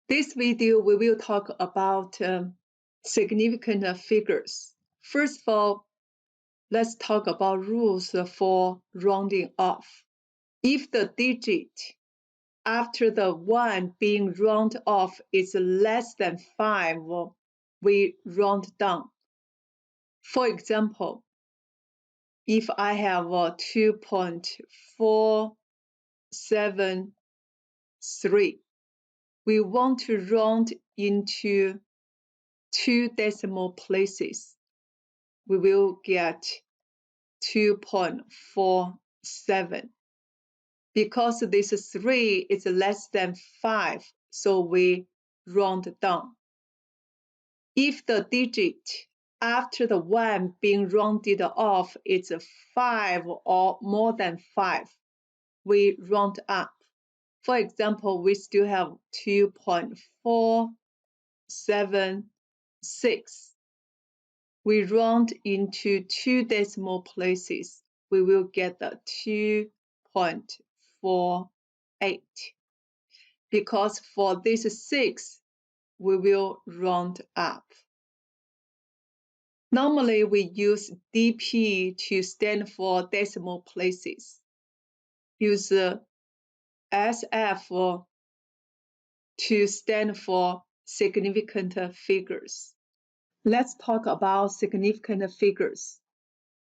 This video, we will talk about significant figures. First of all, let's talk about rules for rounding off. If the digit after the 1 being rounded off is less than 5, we round down. For example, if I have 2.473, we want to round into 2 decimal places. We will get 2.47. Because this 3 is less than 5, so we round down. If the digit after the 1 being rounded off is 5 or more than 5, we round up. For example, we still have 2.476. We round into 2 decimal places. We will get the 2.48. Because for this 6, we will round up. Normally, we use DP to stand for decimal places. Use SF to stand for significant figures. Let's talk about significant figures.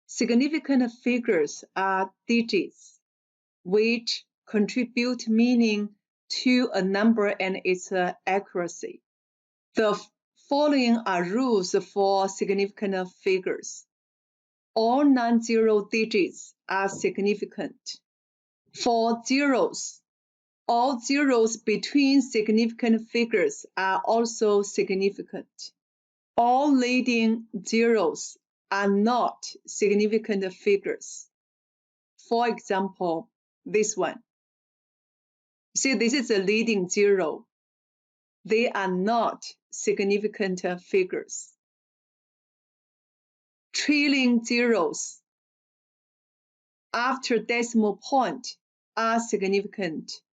Significant figures are digits which contribute meaning to a number and its accuracy. The following are rules for significant figures. All non-zero digits are significant. For zeros, all zeros between significant figures are also significant. All leading zeros are not significant figures. For example, this one. See, this is a leading zero. They are not significant figures. Trailing zeros after decimal point are significant.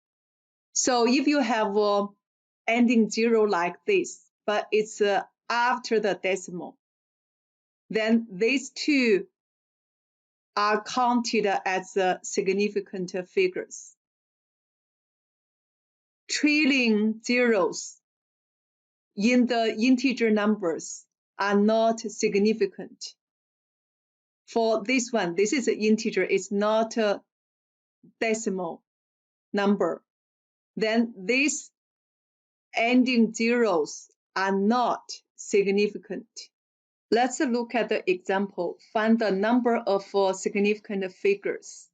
So if you have an ending zero like this, but it's after the decimal, then these two are counted as significant figures. Trailing zeros in the integer numbers are not significant. For this one, this is an integer, it's not a decimal number. Then these ending zeros are not significant. Let's look at the example. Find the number of significant figures.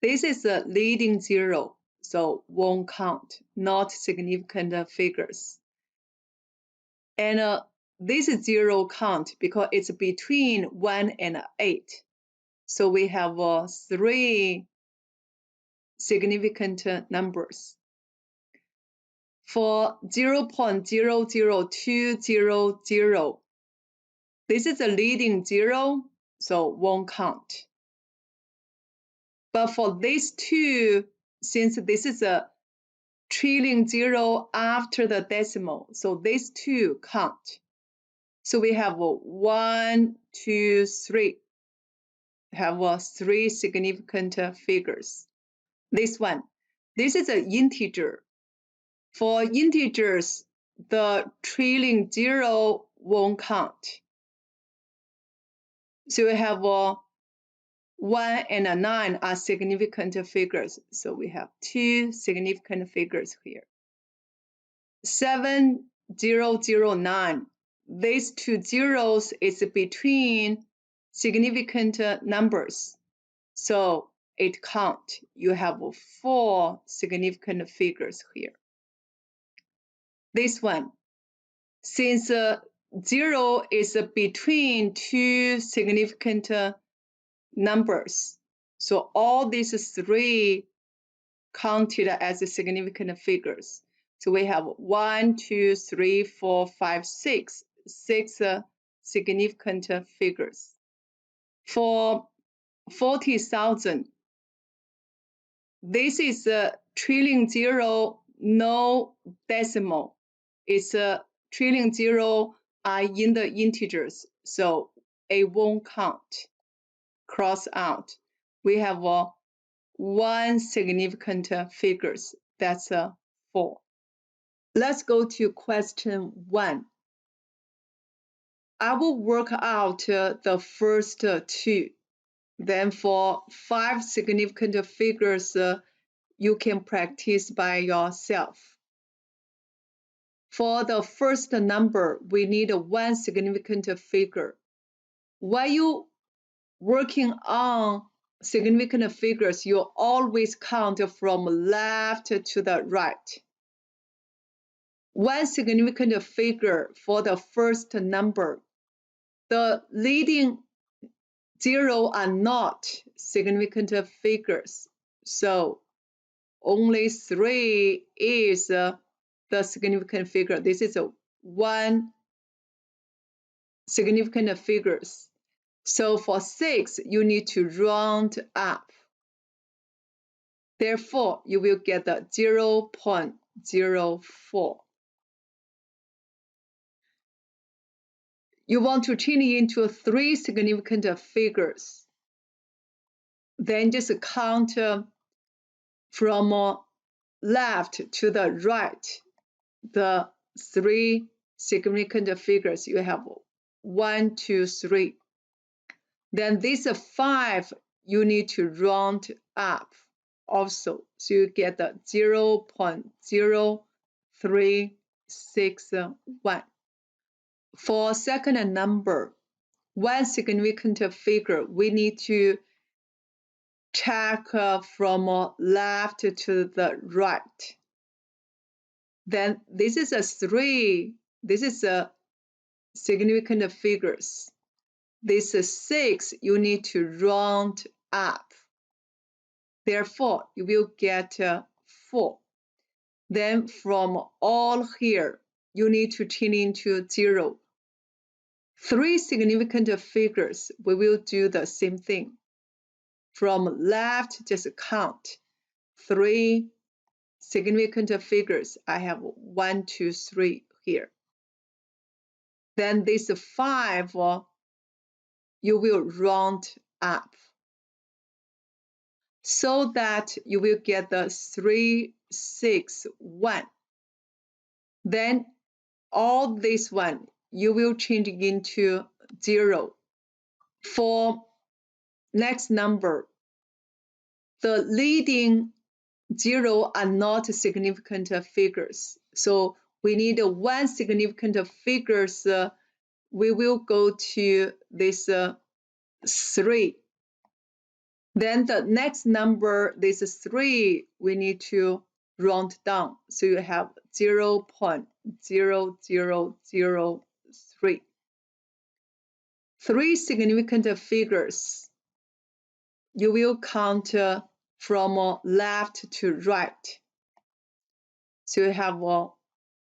This is a leading zero, so won't count, not significant figures. And this is zero count because it's between 1 and 8. So we have 3 significant numbers. For 0.00200, this is a leading zero, so won't count. But for these two, since this is a trailing zero after the decimal, so these two count. So we have 1, 2, 3. Have 3 significant figures. This one, this is an integer. For integers, the trailing zero won't count. So we have 1 and 9 are significant figures. So we have 2 significant figures here. 7009. These two zeros is between significant numbers. So it counts. You have 4 significant figures here. This one, since 0 is between 2 significant numbers, so all these 3 counted as significant figures. So we have 1, 2, 3, 4, 5, 6 significant figures. For 40,000, this is a trailing zero no decimal. It's a trillion zero are in the integers, so it won't count. Cross out. We have one significant figures, that's 4. Let's go to question 1. I will work out the first 2. Then for 5 significant figures, you can practice by yourself. For the first number, we need one significant figure. While you working on significant figures, you always count from left to the right. One significant figure for the first number. The leading 0 are not significant figures, so only 3 is the significant figure. This is one significant figures. So for 6, you need to round up. Therefore, you will get the 0.04. You want to change it into 3 significant figures. Then just count from left to the right. The 3 significant figures you have 1, 2, 3. Then this 5 you need to round up also, so you get the 0.0361. For second number, one significant figure, we need to check from left to the right. Then this is a 3. This is a significant figures. This is 6. You need to round up. Therefore, you will get 4. Then from all here, you need to change into 0. 3 significant figures, we will do the same thing. From left, just count 3 significant figures. I have 1, 2, 3 here. Then this 5, you will round up, so that you will get the 361. Then all this one, you will change into 0. For next number, the leading 0 are not significant figures. So we need one significant figures. We will go to this 3. Then the next number, this 3, we need to round down. So you have 0.0003. 3 significant figures. You will count from left to right. So you have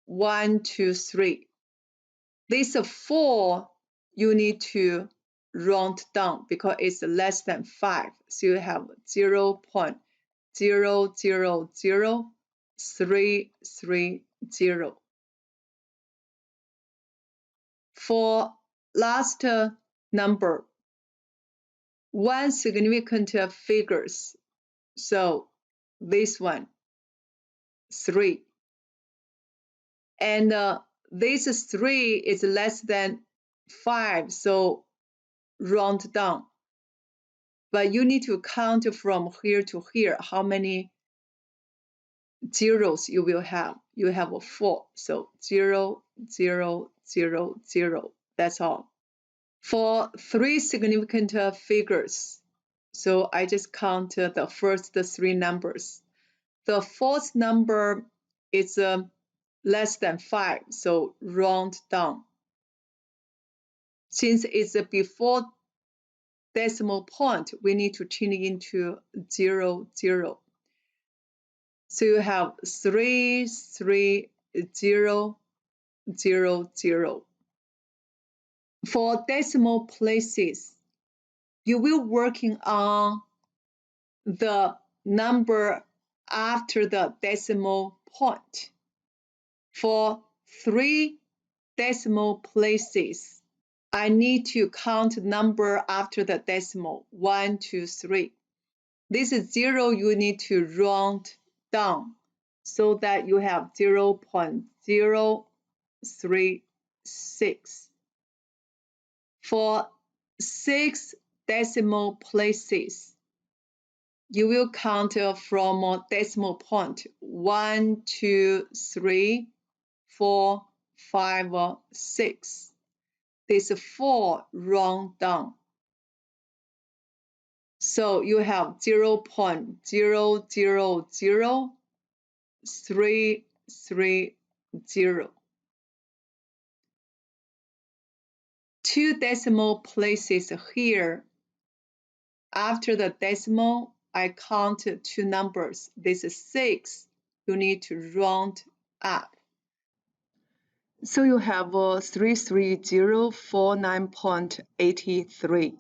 1, 2, 3. This 4, you need to round down because it's less than 5. So you have 0.000330. For last number, one significant figures. So this one, 3. And this 3 is less than 5, so round down. But you need to count from here to here how many zeros you will have. You have 4, so 0, 0, 0, 0. That's all. For 3 significant figures, so I just count the first 3 numbers. The fourth number is less than 5, so round down. Since it's before decimal point, we need to change into 0, 0. So you have 3, 3, 0, 0, 0. For decimal places, you will working on the number after the decimal point. For 3 decimal places, I need to count number after the decimal, 1, 2, 3. This is 0, you need to round down so that you have 0.036. For 6 decimal places, you will count from a decimal point 1, 2, 3, 4, 5, 6. This 4 round down. So you have 0.000330. 2 decimal places here. After the decimal, I count 2 numbers. This is 6. You need to round up. So you have 33049.83.